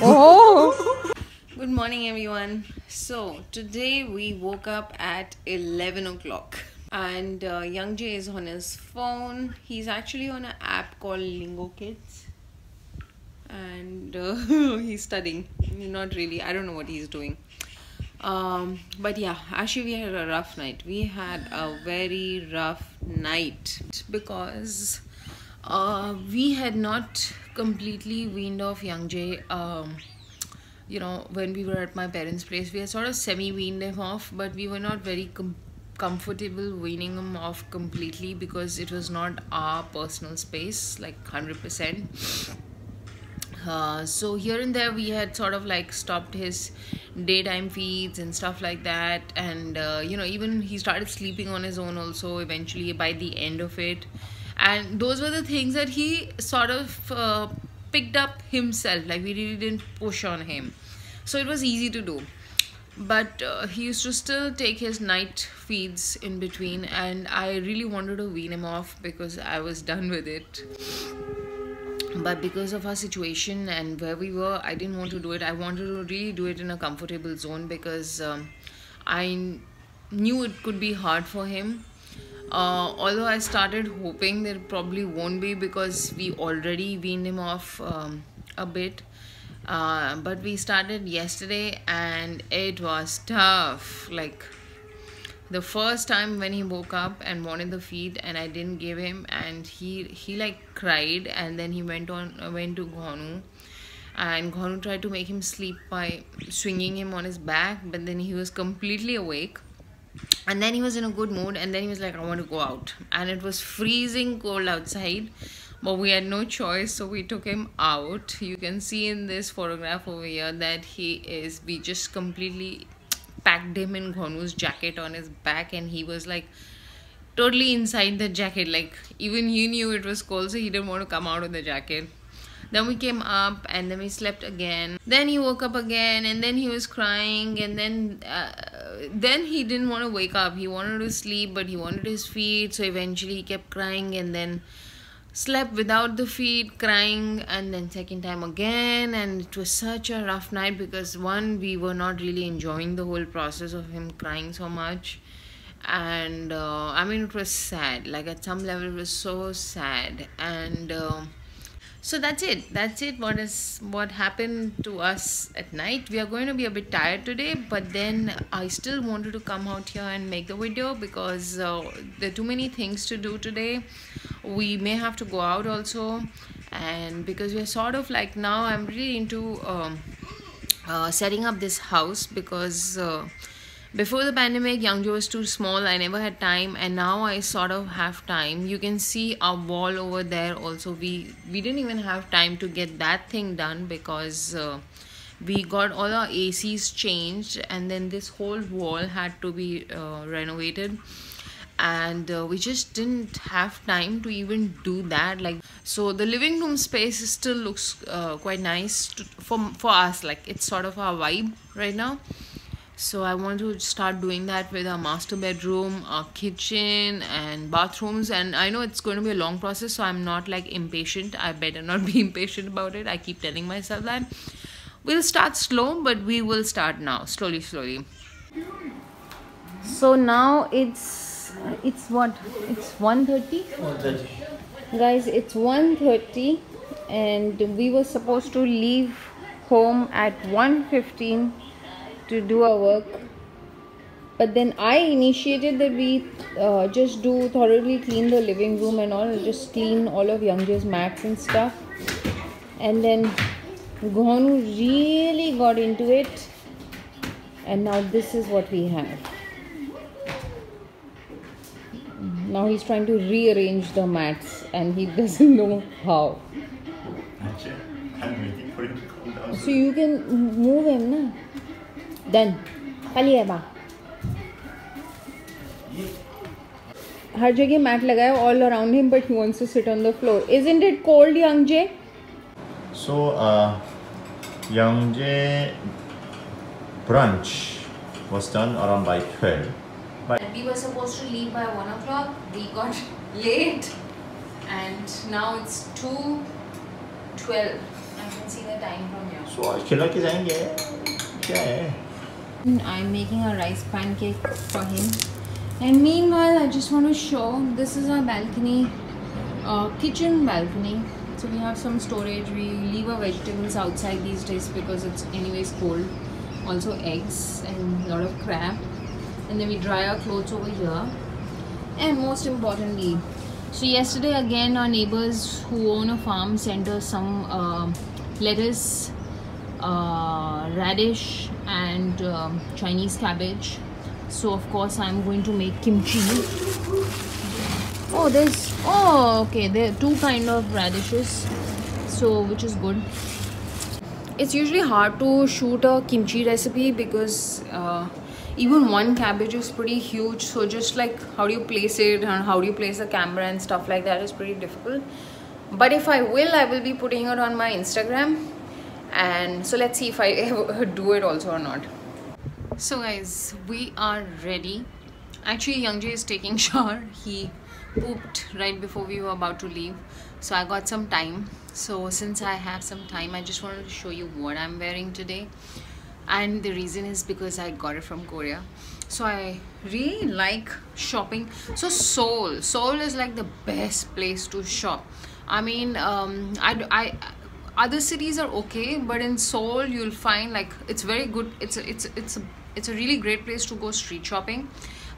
Oh! Good morning, everyone. So, today we woke up at 11 o'clock, and Young Jay is on his phone. He's actually on an app called Lingo Kids, and he's studying. Not really, I don't know what he's doing. But yeah, actually, we had a rough night. We had a very rough night because we had not completely weaned off Young Jay. When we were at my parents' place, we had sort of semi-weaned him off, but we were not very comfortable weaning him off completely because it was not our personal space, like 100%. So here and there we had sort of like stopped his daytime feeds and stuff like that, and even he started sleeping on his own also eventually by the end of it, and those were the things that he sort of picked up himself. Like, we really didn't push on him, so it was easy to do. But he used to still take his night feeds in between, and I really wanted to wean him off because I was done with it. But because of our situation and where we were, I didn't want to do it. I wanted to really do it in a comfortable zone because I knew it could be hard for him. Although I started hoping that it probably won't be because we already weaned him off a bit. But we started yesterday and it was tough. Like, the first time when he woke up and wanted the feed and I didn't give him, and he like cried, and then he went to Ghonu, and Ghonu tried to make him sleep by swinging him on his back, but then he was completely awake, and then he was in a good mood, and then he was like, I want to go out, and it was freezing cold outside, but we had no choice, so we took him out. You can see in this photograph over here that we just completely packed him in Ghonu's jacket on his back, and he was like totally inside the jacket. Like, even he knew it was cold, so he didn't want to come out of the jacket. Then we came up, and then we slept again. Then he woke up again, and then he was crying, and then he didn't want to wake up. He wanted to sleep, but he wanted his feed, so eventually he kept crying, and then slept without the feed, crying, and then second time again. And it was such a rough night because, one, we were not really enjoying the whole process of him crying so much, and I mean, it was sad. Like, at some level it was so sad, and so that's it. What happened to us at night. We are going to be a bit tired today, but then I still wanted to come out here and make the video because there are too many things to do today. We may have to go out also, and because we're sort of like, now I'm really into setting up this house because before the pandemic, Young Jay was too small. I never had time, and now I sort of have time. You can see our wall over there also. We didn't even have time to get that thing done because we got all our ACs changed, and then this whole wall had to be renovated, and we just didn't have time to even do that. Like, so the living room space still looks quite nice for us. Like, it's sort of our vibe right now. So I want to start doing that with our master bedroom, our kitchen, and bathrooms. And I know it's going to be a long process, so I'm not like impatient. I better not be impatient about it. I keep telling myself that. We'll start slow, but we will start now, slowly. So now it's what? It's 1:30? 1:30. Guys, it's 1:30, and we were supposed to leave home at 1:15 to do our work, but then I initiated that we just do thoroughly clean the living room and all, just clean all of Young Jay's mats and stuff, and then Ghonu really got into it, and now this is what we have. Now he's trying to rearrange the mats and he doesn't know how. I'm waiting for him to come down. So you can move him, na? Done. हर जगह mat लगाया all around him, but he wants to sit on the floor. Isn't it cold, Young Jay? So Young Jay brunch was done around by 12. And we were supposed to leave by 1 o'clock. We got late, and now it's 2:12. I can see the time from here. So आज खिला के जाएंगे क्या है? I'm making a rice pancake for him. And meanwhile, I just want to show, this is our balcony, kitchen balcony. So we have some storage. We leave our vegetables outside these days because it's anyways cold. Also eggs and a lot of crab. And then we dry our clothes over here. And most importantly, so yesterday again our neighbors who own a farm sent us some lettuce, radish and Chinese cabbage. So of course I'm going to make kimchi. Oh, okay, there are two kind of radishes, so which is good. It's usually hard to shoot a kimchi recipe because even one cabbage is pretty huge, so just like how do you place it and how do you place the camera and stuff like that is pretty difficult. But if I will be putting it on my Instagram, and so let's see if I ever do it also or not. So guys, we are ready. Actually, Youngjae is taking shower. He pooped right before we were about to leave, so I got some time. So since I have some time, I just wanted to show you what I'm wearing today. And the reason is because I got it from Korea. So I really like shopping. So Seoul is like the best place to shop. I mean, other cities are okay, but in Seoul you'll find like it's very good. It's a really great place to go street shopping.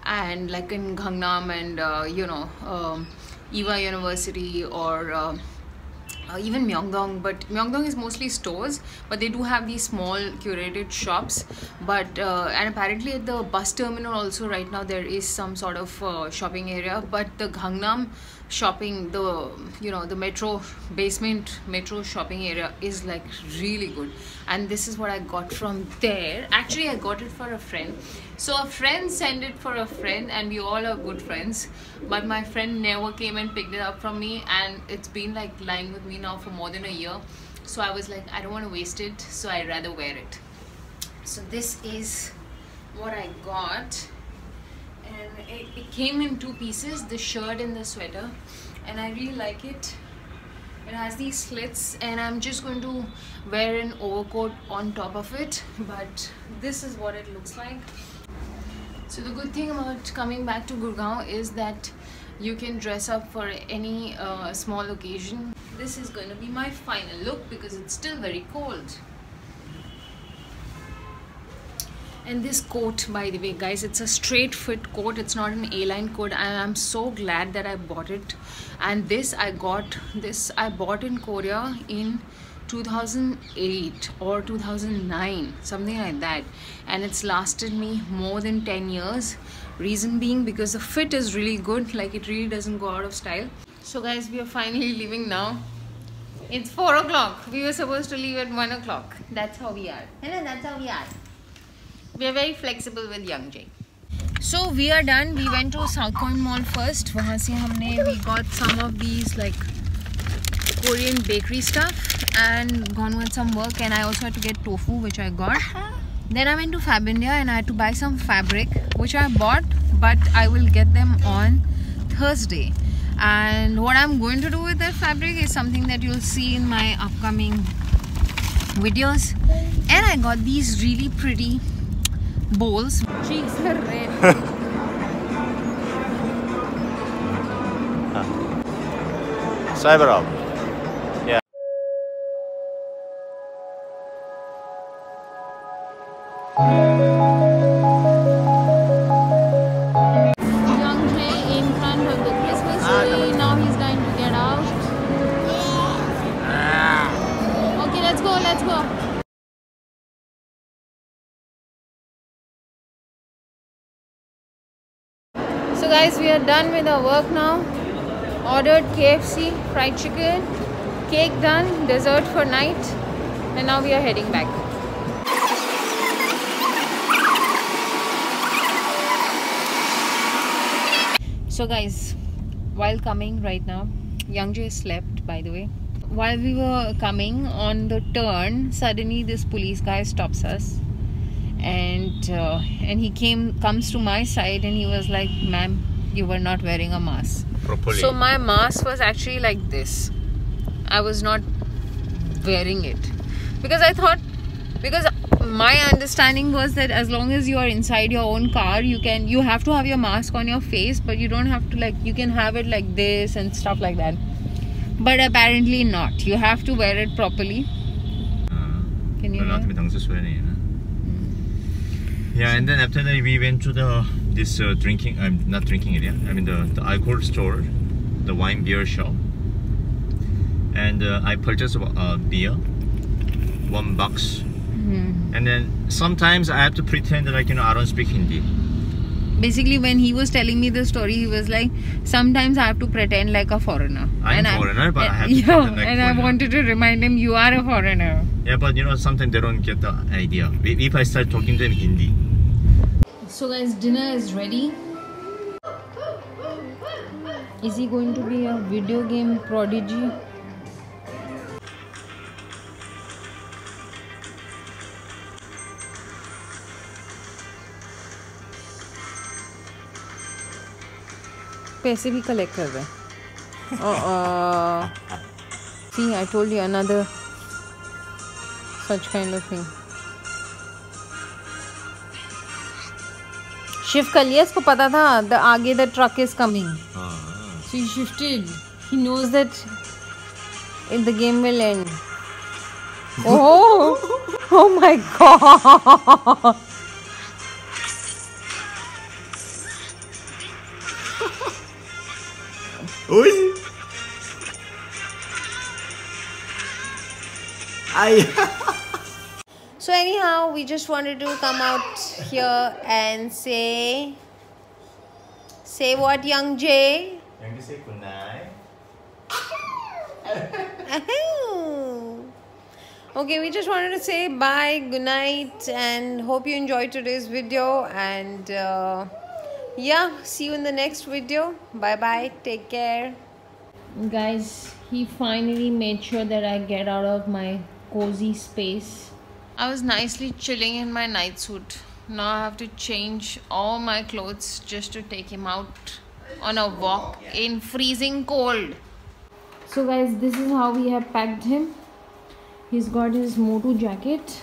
And like in Gangnam and Eva University or even Myeongdong, but Myeongdong is mostly stores, but they do have these small curated shops. But and apparently at the bus terminal also right now there is some sort of shopping area. But the Gangnam shopping, the metro basement metro shopping area is like really good, and this is what I got from there. Actually I got it for a friend, so a friend sent it for a friend, and we all are good friends, but my friend never came and picked it up from me, and it's been like lying with me now for more than a year. So I was like, I don't want to waste it, so I'd rather wear it. So this is what I got, and it came in two pieces, the shirt and the sweater, and I really like it. It has these slits, and I'm just going to wear an overcoat on top of it, but this is what it looks like. So the good thing about coming back to Gurgaon is that you can dress up for any small occasion. This is going to be my final look because it's still very cold. And this coat, by the way guys, it's a straight fit coat, it's not an A-line coat, and I'm so glad that I bought it. And I bought in Korea in 2008 or 2009, something like that, and it's lasted me more than 10 years. Reason being because the fit is really good, like it really doesn't go out of style. So guys, we are finally leaving now. It's 4 o'clock. We were supposed to leave at 1 o'clock. That's how we are. That's how we are. We are very flexible with Youngjae. So we are done. We went to South Point Mall first. वहाँ से we got some of these like Korean bakery stuff and gone with some work, and I also had to get tofu, which I got. Then I went to Fab India and I had to buy some fabric, which I bought, but I will get them on Thursday. And what I'm going to do with that fabric is something that you'll see in my upcoming videos. And I got these really pretty bowls. Cheeks are red. Cyber up. Yeah. Youngjae in front of the Christmas tree. Now he's going to get out. Okay, let's go, let's go. So guys, we are done with our work now. Ordered KFC, fried chicken, cake done, dessert for night, and now we are heading back. So guys, while coming right now, Youngjae slept, by the way. While we were coming on the turn, suddenly this police guy stops us, and he comes to my side and he was like, "Ma'am, you were not wearing a mask." Properly. So my mask was actually like this. I was not wearing it. Because I thought, because my understanding was that as long as you are inside your own car, you have to have your mask on your face, but you don't have to, like, you can have it like this and stuff like that. But apparently not. You have to wear it properly. Can you hear? Yeah, and then after that we went to this drinking, not drinking area, I mean the alcohol store, the wine beer shop. And I purchased a beer, $1. And then sometimes I have to pretend that, like, I don't speak Hindi. Basically, when he was telling me the story, he was like, sometimes I have to pretend like a foreigner. I'm foreigner, but I have to pretend like and foreigner. I wanted to remind him, you are a foreigner. Yeah, but sometimes they don't get the idea. If I start talking to them Hindi. So guys, dinner is ready. Is he going to be a video game prodigy? पैसे भी collect कर रहे हैं. See, I told you another such kind of thing. Shift कर लिया, इसको पता था आगे the truck is coming. So he shifted. He knows that the game will end. Oh my god. So anyhow, we just wanted to come out here and say what, Young Jay? Young Jay, say good night. Okay, we just wanted to say bye, good night, and hope you enjoyed today's video. And yeah, see you in the next video. Bye bye, take care. Guys, he finally made sure that I get out of my cozy space. I was nicely chilling in my night suit. Now I have to change all my clothes just to take him out on a walk in freezing cold. So guys, this is how we have packed him. He's got his Motu jacket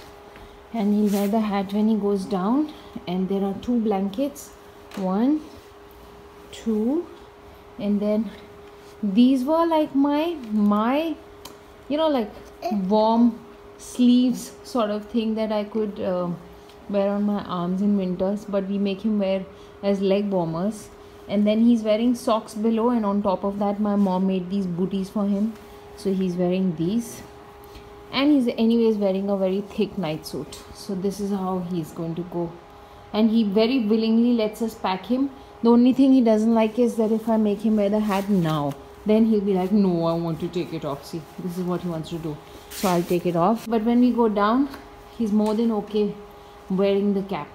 and he'll wear the hat when he goes down. And there are 2 blankets. 1, 2, and then these were like my like warm sleeves sort of thing that I could wear on my arms in winters, but we make him wear as leg warmers. And then he's wearing socks below, and on top of that my mom made these booties for him, so he's wearing these. And he's anyways wearing a very thick night suit. So this is how he's going to go, and he very willingly lets us pack him. The only thing he doesn't like is that if I make him wear the hat now, then he'll be like, no, I want to take it off. See, this is what he wants to do. So I'll take it off. But when we go down, he's more than okay wearing the cap.